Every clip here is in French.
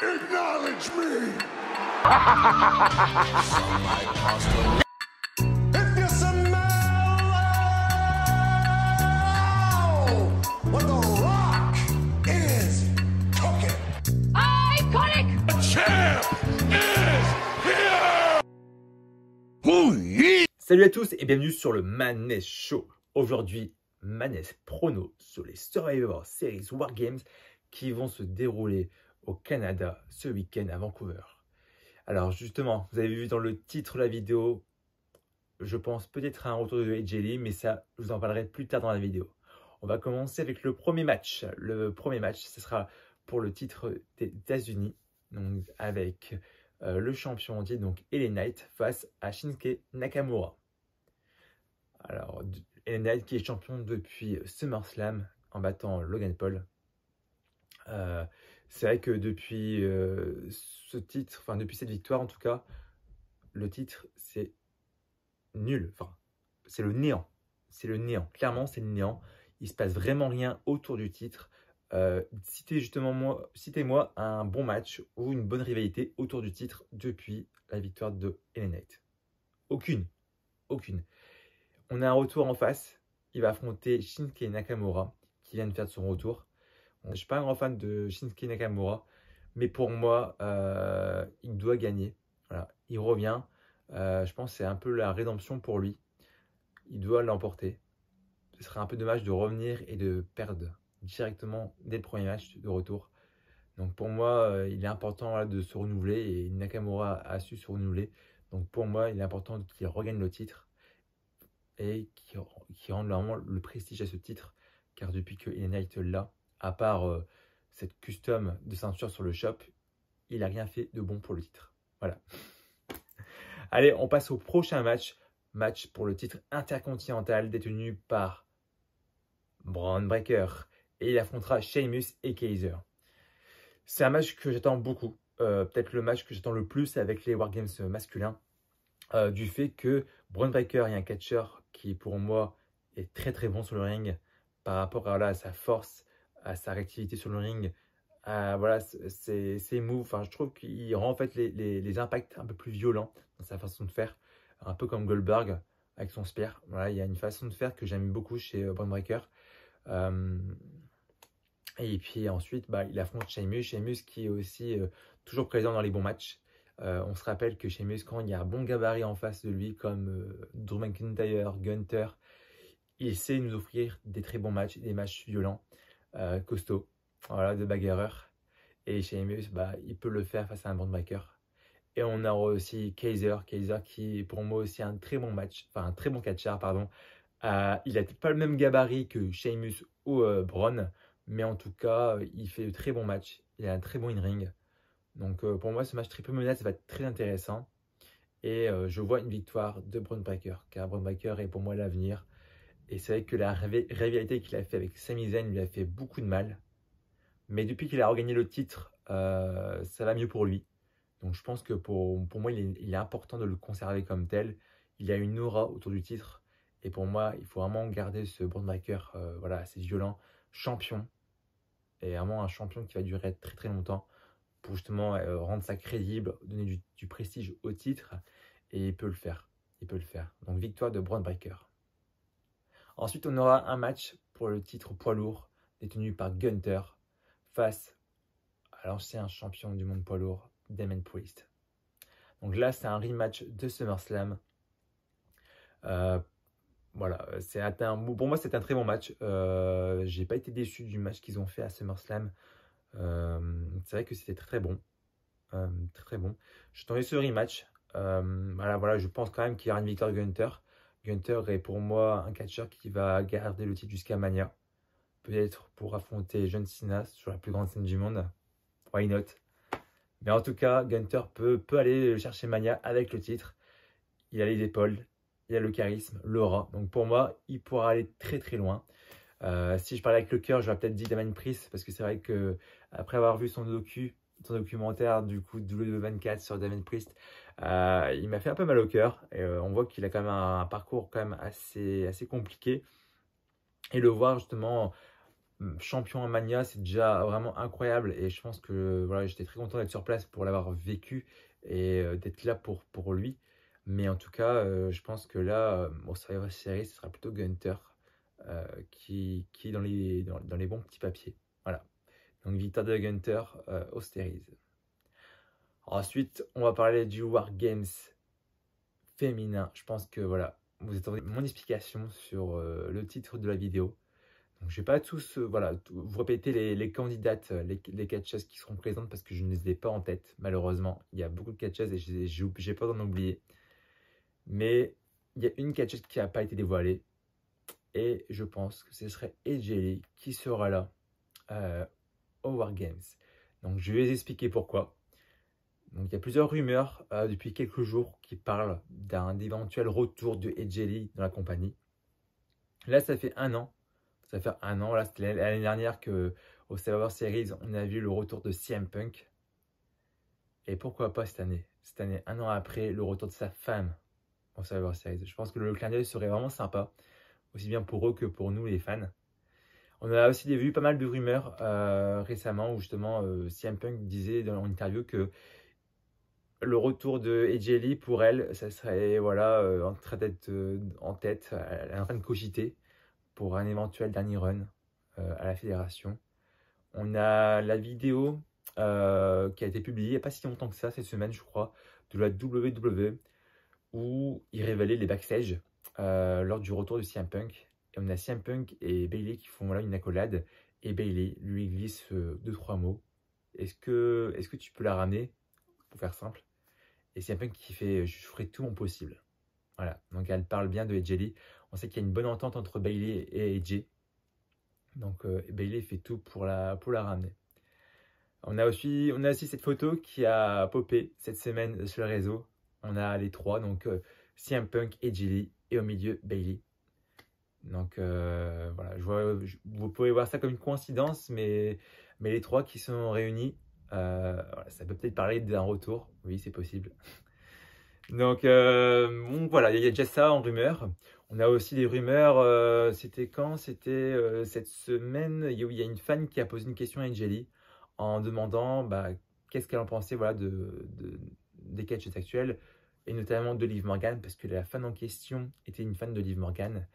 Acknowledge me! If you smell what the rock is cooking. Iconic! The champ is here! Oh yeah! Salut à tous et bienvenue sur le Maness Show. Aujourd'hui, Maness prono sur les Survivor Series Wargames qui vont se dérouler au Canada ce week-end à Vancouver. Alors justement, vous avez vu dans le titre de la vidéo, je pense peut-être à un retour de AJ Lee, mais ça, je vous en parlerai plus tard dans la vidéo. On va commencer avec le premier match. Le premier match, ce sera pour le titre des États-Unis, donc avec le champion entier, donc LA Knight, face à Shinsuke Nakamura. Alors, LA Knight qui est champion depuis SummerSlam en battant Logan Paul. C'est vrai que depuis ce titre, enfin depuis cette victoire en tout cas, le titre c'est nul, enfin c'est le néant. C'est le néant, clairement c'est le néant. Il se passe vraiment rien autour du titre. Citez-moi un bon match ou une bonne rivalité autour du titre depuis la victoire de LA Knight. Aucune. On a un retour en face. Il va affronter Shinsuke Nakamura qui vient de faire son retour. Je ne suis pas un grand fan de Shinsuke Nakamura, mais pour moi, il doit gagner. Voilà, il revient. Je pense que c'est un peu la rédemption pour lui. Il doit l'emporter. Ce serait un peu dommage de revenir et de perdre directement dès le premier match de retour. Donc pour moi, il est important là, de se renouveler et Nakamura a su se renouveler. Donc pour moi, il est important qu'il regagne le titre et qu'il rende vraiment le prestige à ce titre. Car depuis que LA Knight l'a, à part cette custom de ceinture sur le shop, il n'a rien fait de bon pour le titre. Voilà. Allez, on passe au prochain match. Match pour le titre intercontinental détenu par Bron Breakker. Et il affrontera Sheamus et Kaiser. C'est un match que j'attends beaucoup. Peut-être le match que j'attends le plus avec les Wargames masculins. Du fait que Bron Breakker est un catcheur qui pour moi est très bon sur le ring par rapport à sa force, à sa réactivité sur le ring, voilà, ses moves. Enfin, je trouve qu'il rend en fait les impacts un peu plus violents dans sa façon de faire, un peu comme Goldberg avec son spear. Voilà, il y a une façon de faire que j'aime beaucoup chez Bron Breakker. Et puis ensuite, il affronte Sheamus qui est aussi toujours présent dans les bons matchs. On se rappelle que Sheamus, quand il y a un bon gabarit en face de lui, comme Drew McIntyre, Gunther, il sait nous offrir des très bons matchs, des matchs violents, costauds, voilà, de bagarreurs. Et Sheamus, il peut le faire face à un Bron Breakker. Et on a aussi Kaiser qui est pour moi aussi un très bon match, enfin un très bon catcheur, pardon. Il n'a pas le même gabarit que Sheamus ou Bron, mais en tout cas, il fait de très bons matchs. Il a un très bon in-ring. Donc pour moi, ce match triple menace va être très intéressant. Et je vois une victoire de Bron Breakker, car Bron Breakker est pour moi l'avenir. Et c'est vrai que la rivalité qu'il a fait avec Sami Zayn lui a fait beaucoup de mal. Mais depuis qu'il a regagné le titre, ça va mieux pour lui. Donc je pense que pour moi, il est important de le conserver comme tel. Il a une aura autour du titre. Et pour moi, il faut vraiment garder ce Bron Breakker voilà, assez violent, champion. Et vraiment un champion qui va durer très longtemps pour justement rendre ça crédible, donner du prestige au titre. Et il peut le faire. Donc victoire de Bron Breakker. Ensuite, on aura un match pour le titre poids lourd détenu par Gunther face à l'ancien champion du monde poids lourd, Damien Priest. Donc là, c'est un rematch de SummerSlam. Voilà, pour moi, c'est un très bon match. J'ai pas été déçu du match qu'ils ont fait à SummerSlam. C'est vrai que c'était très bon. Très bon. J'attendais ce rematch. Voilà, je pense quand même qu'il y aura une victoire de Gunther. Gunther est pour moi un catcheur qui va garder le titre jusqu'à Mania. Peut-être pour affronter John Cena sur la plus grande scène du monde. Why not? Mais en tout cas, Gunther peut aller chercher Mania avec le titre. Il a les épaules, il a le charisme, l'aura. Donc pour moi, il pourra aller très loin. Si je parlais avec le cœur, j'aurais peut-être dit Damien Priest. Parce que c'est vrai que après avoir vu son documentaire du coup W24 sur Damien Priest, il m'a fait un peu mal au cœur. Et on voit qu'il a quand même un parcours quand même assez compliqué. Et le voir justement champion en Mania, c'est déjà vraiment incroyable. Et je pense que voilà, j'étais très content d'être sur place pour l'avoir vécu et d'être là pour lui. Mais en tout cas, je pense que là, au Survivor Series, ce sera plutôt Gunther qui est dans les bons petits papiers. Voilà. Donc victoire de Gunther au Series. Ensuite, on va parler du War Games féminin. Je pense que voilà, vous attendez mon explication sur le titre de la vidéo. Donc, je ne vais pas tous vous répéter les candidates, les catcheuses qui seront présentes parce que je ne les ai pas en tête, malheureusement. Il y a beaucoup de catcheuses et j'ai peur d'en oublier. Mais il y a une catcheuse qui n'a pas été dévoilée. Et je pense que ce serait AJ Lee qui sera là au War Games. Donc, je vais vous expliquer pourquoi. Donc, il y a plusieurs rumeurs depuis quelques jours qui parlent d'un éventuel retour de AJ Lee dans la compagnie. Là, ça fait un an. Ça fait un an. Là, c'était l'année dernière qu'au Survivor Series, on a vu le retour de CM Punk. Et pourquoi pas cette année? Cette année, un an après, le retour de sa femme au Survivor Series. Je pense que le clin d'œil serait vraiment sympa, aussi bien pour eux que pour nous, les fans. On a aussi vu pas mal de rumeurs récemment où justement CM Punk disait dans une interview que le retour de AJ Lee, pour elle, ça serait voilà, en train d'être en tête, elle est en train de cogiter pour un éventuel dernier run à la fédération. On a la vidéo qui a été publiée il n'y a pas si longtemps que ça, cette semaine je crois, de la WWE, où il révélait les backstage lors du retour de CM Punk. Et on a CM Punk et Bayley qui font voilà, une accolade, et Bayley lui glisse 2-3 mots. Est-ce que tu peux la ramener, pour faire simple? Et CM Punk qui fait « je ferai tout mon possible ». Voilà, donc elle parle bien de AJ Lee. On sait qu'il y a une bonne entente entre Bayley et AJ. Donc Bayley fait tout pour la ramener. On a aussi cette photo qui a popé cette semaine sur le réseau. On a les trois, donc CM Punk, AJ Lee et au milieu Bayley. Donc voilà, vous pouvez voir ça comme une coïncidence, mais les trois qui sont réunis, voilà, ça peut peut-être parler d'un retour. Oui, c'est possible. Donc bon, voilà, il y a déjà ça en rumeur. On a aussi des rumeurs, c'était quand? C'était cette semaine, il y a une fan qui a posé une question à AJ Lee en demandant qu'est-ce qu'elle en pensait voilà, des catcheuses actuelles, et notamment de Liv Morgan, parce que la fan en question était une fan de Liv Morgan.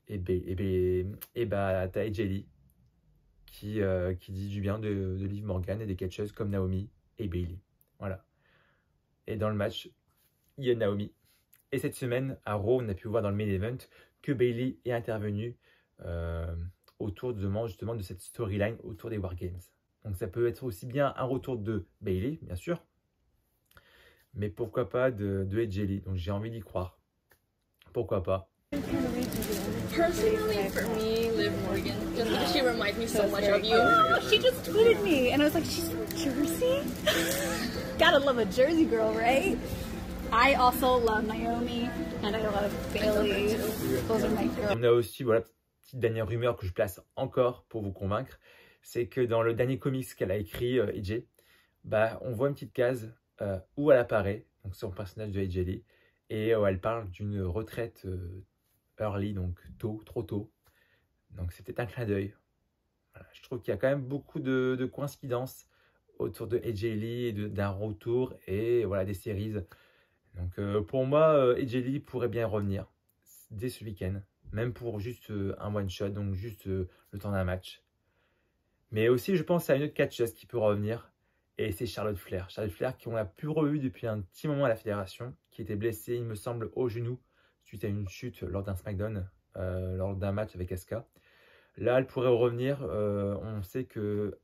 Et t'as AJ Lee qui dit du bien de Liv Morgan et des catcheuses comme Naomi et Bayley. Voilà. Et dans le match, il y a Naomi. Et cette semaine, à Raw, on a pu voir dans le main event que Bayley est intervenue autour justement de cette storyline autour des War Games. Donc ça peut être aussi bien un retour de Bayley, bien sûr, mais pourquoi pas de AJ Lee. Donc j'ai envie d'y croire. Pourquoi pas. Personally, for me, Liv Morgan, just because she reminds me so much of you. She just tweeted me, and I was like, she's from Jersey? Gotta love a Jersey girl, right? I also love Naomi, and I love Bayley. Those are my girls. On a aussi, voilà, petite dernière rumeur que je place encore pour vous convaincre, c'est que dans le dernier comics qu'elle a écrit, AJ, on voit une petite case où elle apparaît, donc son personnage de AJ Lee, et elle parle d'une retraite early, donc tôt, trop tôt. Donc c'est peut-être un clin d'œil. Voilà, je trouve qu'il y a quand même beaucoup de coïncidences autour de AJ Lee, d'un retour et voilà, des séries. Donc pour moi, AJ Lee pourrait bien revenir dès ce week-end, même pour juste un one-shot, donc juste le temps d'un match. Mais aussi, je pense à une autre catcheuse qui peut revenir, et c'est Charlotte Flair. Charlotte Flair qu'on a pu revu depuis un petit moment à la fédération, qui était blessée, il me semble, au genou, suite à une chute lors d'un SmackDown, lors d'un match avec Asuka. Là, elle pourrait revenir. On sait que...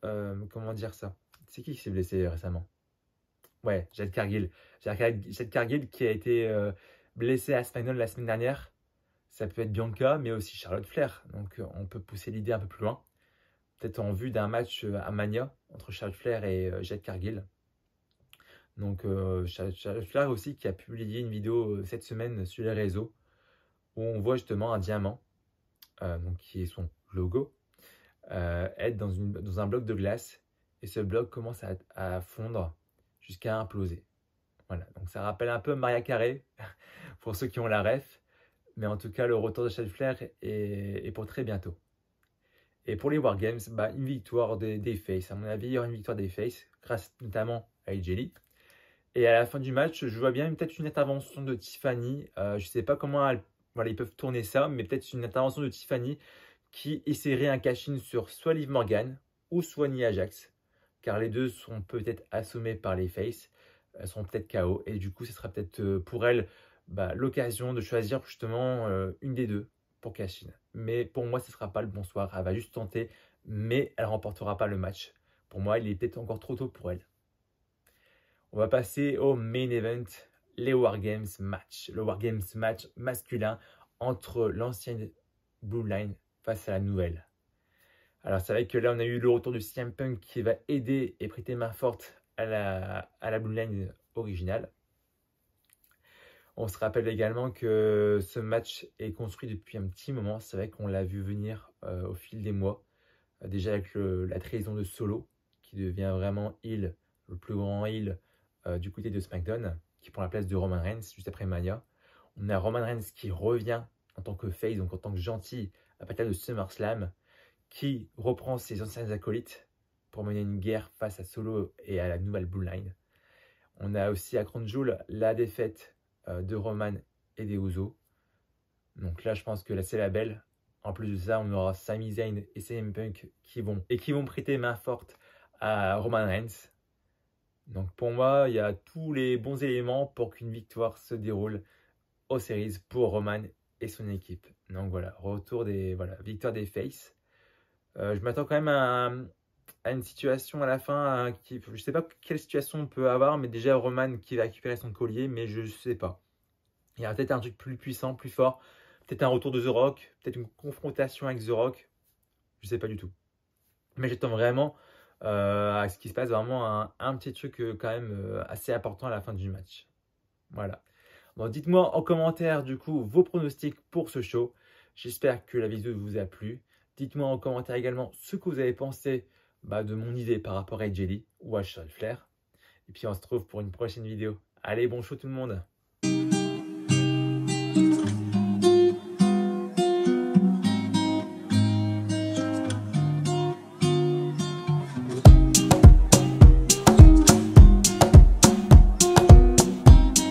comment dire ça? C'est qui s'est blessé récemment? Ouais, Jade Cargill. Jade Cargill qui a été blessée à SmackDown la semaine dernière. Ça peut être Bianca, mais aussi Charlotte Flair. Donc on peut pousser l'idée un peu plus loin. Peut-être en vue d'un match à Mania entre Charlotte Flair et Jade Cargill. Donc Charlotte Flair aussi qui a publié une vidéo cette semaine sur les réseaux où on voit justement un diamant, donc qui est son logo, être dans un bloc de glace, et ce bloc commence à fondre jusqu'à imploser. Voilà, donc ça rappelle un peu Mariah Carey pour ceux qui ont la ref, mais en tout cas le retour de Charlotte Flair est pour très bientôt. Et pour les Wargames, bah, une victoire des Faces. À mon avis, il y aura une victoire des Faces, grâce notamment à AJ Lee. Et à la fin du match, je vois bien peut-être une intervention de Tiffany. Je ne sais pas comment voilà, ils peuvent tourner ça, mais peut-être une intervention de Tiffany qui essaierait un cash-in sur soit Liv Morgan ou soit Nia Jax. Car les deux sont peut-être assommés par les Faces. Elles sont peut-être KO. Et du coup, ce sera peut-être pour elles bah, l'occasion de choisir justement une des deux pour cash-in. Mais pour moi, ce ne sera pas le bon soir. Elle va juste tenter, mais elle ne remportera pas le match. Pour moi, il est peut-être encore trop tôt pour elle. On va passer au main event, les Wargames match. Le Wargames match masculin entre l'ancienne Bloodline face à la nouvelle. Alors c'est vrai que là on a eu le retour de CM Punk qui va aider et prêter main forte à la Bloodline originale. On se rappelle également que ce match est construit depuis un petit moment. C'est vrai qu'on l'a vu venir au fil des mois. Déjà avec la trahison de Solo qui devient vraiment heel, le plus grand heel du côté de SmackDown, qui prend la place de Roman Reigns juste après Mania. On a Roman Reigns qui revient en tant que face, donc en tant que gentil, à partir de SummerSlam, qui reprend ses anciens acolytes pour mener une guerre face à Solo et à la nouvelle Bloodline. On a aussi à Crown Jewel la défaite de Roman et des Usos. Donc là, je pense que là, c'est la belle. En plus de ça, on aura Sami Zayn et CM Punk qui vont prêter main forte à Roman Reigns. Donc pour moi, il y a tous les bons éléments pour qu'une victoire se déroule aux Series pour Roman et son équipe. Donc voilà, retour victoire des Faces. Je m'attends quand même à une situation à la fin, je ne sais pas quelle situation on peut avoir, mais déjà Roman qui va récupérer son collier, mais je ne sais pas. Il y a peut-être un truc plus puissant, plus fort, peut-être un retour de The Rock, peut-être une confrontation avec The Rock, je ne sais pas du tout. Mais j'attends vraiment à ce qui se passe, vraiment un petit truc quand même assez important à la fin du match. Voilà. Bon, dites-moi en commentaire du coup vos pronostics pour ce show. J'espère que la vidéo vous a plu. Dites-moi en commentaire également ce que vous avez pensé de mon idée par rapport à AJ Lee ou à Charlotte Flair. Et puis on se retrouve pour une prochaine vidéo. Allez, bon show tout le monde!